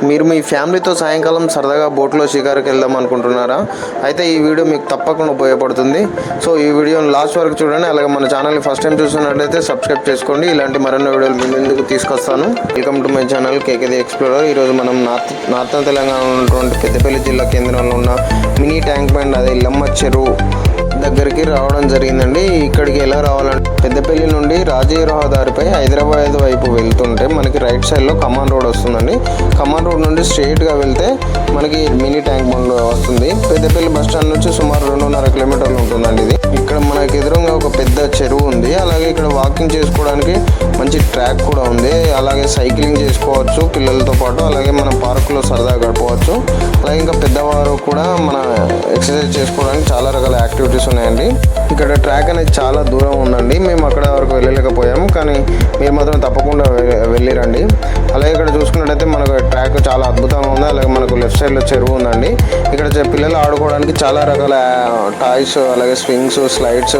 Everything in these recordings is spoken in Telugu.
మీరు మీ ఫ్యామిలీతో సాయంకాలం సరదాగా బోట్లో షికారుకి వెళ్దాం అనుకుంటున్నారా? అయితే ఈ వీడియో మీకు తప్పకుండా ఉపయోగపడుతుంది. సో ఈ వీడియోని లాస్ట్ వరకు చూడండి. అలాగే మన ఛానల్ని ఫస్ట్ టైం చూస్తున్నట్లయితే సబ్స్క్రైబ్ చేసుకోండి. ఇలాంటి మరిన్ని వీడియోలు మీ ముందుకు తీసుకొస్తాను. వెల్కమ్ టు మై ఛానల్ కేకేది ఎక్స్ప్లోరర్. ఈరోజు మనం నార్థన్ తెలంగాణ ఉన్నటువంటి పెద్దపల్లి జిల్లా కేంద్రంలో ఉన్న మినీ ట్యాంక్ బండ్, అదే ఇల్లమ్మ చెరువు దగ్గరికి రావడం జరిగిందండి. ఇక్కడికి ఎలా రావాలంటే పెద్దపల్లి నుండి రాజీవ్ రహదారిపై హైదరాబాద్ వైపు వెళ్తుంటే మనకి రైట్ సైడ్లో కమాన్ రోడ్ వస్తుందండి. కమాన్ రోడ్ నుండి స్ట్రైట్గా వెళ్తే మనకి మినీ ట్యాంక్ బండ్ వస్తుంది. పెద్దపల్లి బస్ స్టాండ్ నుంచి సుమారు 2.5 కిలోమీటర్లు ఉంటుందండి ఇది. ఇక్కడ మనకి ఎదురుగా ఒక పెద్ద చెరువు ఉంది. అలాగే ఇక్కడ వాకింగ్ చేసుకోవడానికి మంచి ట్రాక్ కూడా ఉంది. అలాగే సైక్లింగ్ చేసుకోవచ్చు పిల్లలతో పాటు. అలాగే మన పార్కులో సరదాగా గడపవచ్చు. అలాగే ఇంకా పెద్దవారు కూడా మన ఎక్సర్సైజ్ చేసుకోవడానికి చాలా రకాల యాక్టివిటీస్ ఉన్నాయండి. ఇక్కడ ట్రాక్ అనేది చాలా దూరం ఉందండి. మేము అక్కడ వరకు వెళ్ళలేకపోయాము, కానీ మీరు మాత్రం తప్పకుండా వెళ్ళిరండి. అలాగే ఇక్కడ చూసుకున్నట్టయితే మనకు ట్రాక్ చాలా అద్భుతంగా ఉంది. అలాగే మనకు లెఫ్ట్ సైడ్లో చెరువు ఉందండి. ఇక్కడ పిల్లలు ఆడుకోవడానికి చాలా రకాల టాయ్స్, అలాగే swings, slides,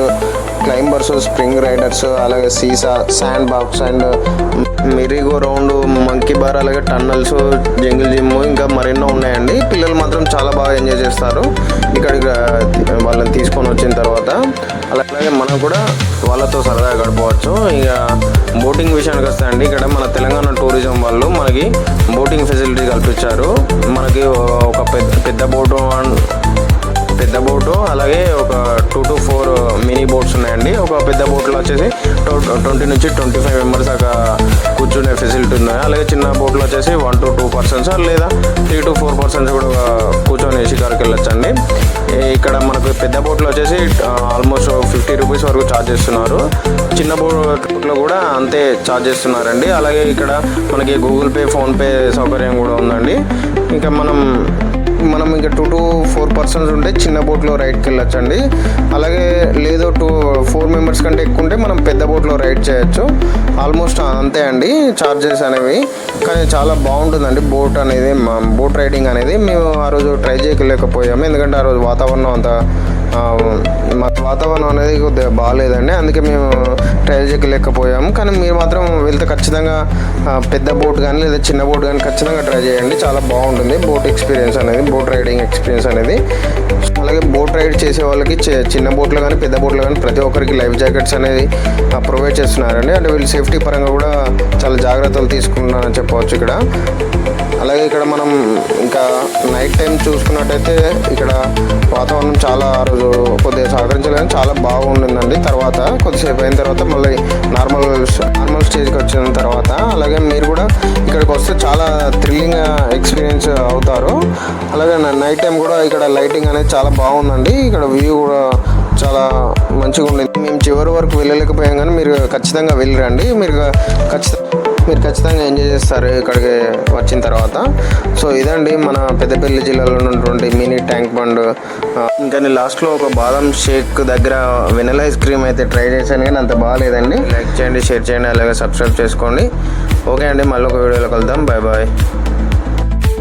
climbers, spring riders, అలాగే seesaw, sand box and merry go round, monkey bar, అలాగే టన్నల్స్, జంగిల్ జిమ్, ఇంకా మరెన్నో ఉన్నాయండి. పిల్లలు మాత్రం చాలా బాగా ఎంజాయ్ చేస్తారు ఇక్కడికి వాళ్ళని తీసుకొని వచ్చిన తర్వాత. అలాగే మనం కూడా వాళ్ళతో సరదాగా గడపవచ్చు. ఇక బోటింగ్ విషయానికి వస్తాయండి. ఇక్కడ మన తెలంగాణ టూరిజం వాళ్ళు మనకి బోటింగ్ ఫెసిలిటీ కల్పించారు. మనకి ఒక పెద్ద బోటు అలాగే ఒక 2 to 4 మినీ బోట్స్ ఉన్నాయండి. ఒక పెద్ద బోట్లో వచ్చేసి 20 నుంచి 25 మెంబర్స్ దాకా కూర్చునే ఫెసిలిటీ ఉన్నాయి. అలాగే చిన్న బోట్లో వచ్చేసి 1 to 2 persons లేదా 3 to 4 persons కూడా కూర్చొని షికారుకి వెళ్ళొచ్చండి. ఇక్కడ మనకు పెద్ద బోట్లో వచ్చేసి ఆల్మోస్ట్ 50 రూపీస్ వరకు ఛార్జ్ చేస్తున్నారు. చిన్న బోట్లో కూడా అంతే ఛార్జ్ చేస్తున్నారండి. అలాగే ఇక్కడ మనకి గూగుల్ పే, ఫోన్పే సౌకర్యం కూడా ఉందండి. ఇంకా మనం ఇంకా 2 to 4 persons ఉంటే చిన్న బోట్లో రైడ్కి వెళ్ళొచ్చండి. అలాగే లేదు 4 మెంబర్స్ కంటే ఎక్కువ ఉంటే మనం పెద్ద బోట్లో రైడ్ చేయొచ్చు. ఆల్మోస్ట్ అంతే అండి ఛార్జెస్ అనేవి. కానీ చాలా బాగుంటుందండి బోట్ రైడింగ్ అనేది. మేము ఆ రోజు ట్రై చేయలేకపోయాము, ఎందుకంటే ఆ రోజు వాతావరణం అనేది కొద్దిగా బాగాలేదండి. అందుకే మేము ట్రై చేయలేకపోయాము. కానీ మీరు మాత్రం వెళ్తే ఖచ్చితంగా పెద్ద బోట్ కానీ లేదా చిన్న బోట్ కానీ ఖచ్చితంగా ట్రై చేయండి. చాలా బాగుంటుంది బోట్ రైడింగ్ ఎక్స్పీరియన్స్ అనేది. అలాగే బోట్ రైడ్ చేసే వాళ్ళకి చిన్న బోట్లో కానీ పెద్ద బోట్లో కానీ ప్రతి ఒక్కరికి లైఫ్ జాకెట్స్ అనేది ప్రొవైడ్ చేస్తున్నారండి. అంటే వీళ్ళు సేఫ్టీ పరంగా కూడా చాలా జాగ్రత్తలు తీసుకుంటున్నారని చెప్పవచ్చు ఇక్కడ. అలాగే ఇక్కడ మనం ఇంకా నైట్ టైం చూసుకున్నట్టయితే ఇక్కడ వాతావరణం చాలా ఆ రోజు కొద్దిగా సహకరించలేదు, చాలా బాగుండిందండి. తర్వాత కొద్దిసేపు అయిన తర్వాత మళ్ళీ నార్మల్ స్టేజ్కి వచ్చిన తర్వాత అలాగే మీరు కూడా ఇక్కడికి వస్తే చాలా థ్రిల్లింగ్ ఎక్స్పీరియన్స్ అవుతారు. అలాగే నైట్ టైం కూడా ఇక్కడ లైటింగ్ అనేది చాలా బాగుందండి. ఇక్కడ వ్యూ కూడా చాలా మంచిగా ఉండింది. మేము చివరి వరకు వెళ్ళలేకపోయాం, కానీ మీరు ఖచ్చితంగా వెళ్ళిరండి. మీరు ఖచ్చితంగా ఎంజాయ్ చేస్తారు ఇక్కడికి వచ్చిన తర్వాత. సో ఇదండి మన పెద్దపల్లి జిల్లాలో ఉన్నటువంటి మినీ ట్యాంక్ బండ్. ఇంకా నేను లాస్ట్లో ఒక బాదం షేక్ దగ్గర వెనిలా ఐస్ క్రీమ్ అయితే ట్రై చేశాను, కానీ అంత బాగాలేదండి. లైక్ చేయండి, షేర్ చేయండి, అలాగే సబ్స్క్రైబ్ చేసుకోండి. ఓకే అండి, మళ్ళీ ఒక వీడియోలో కలుద్దాం. Bye bye.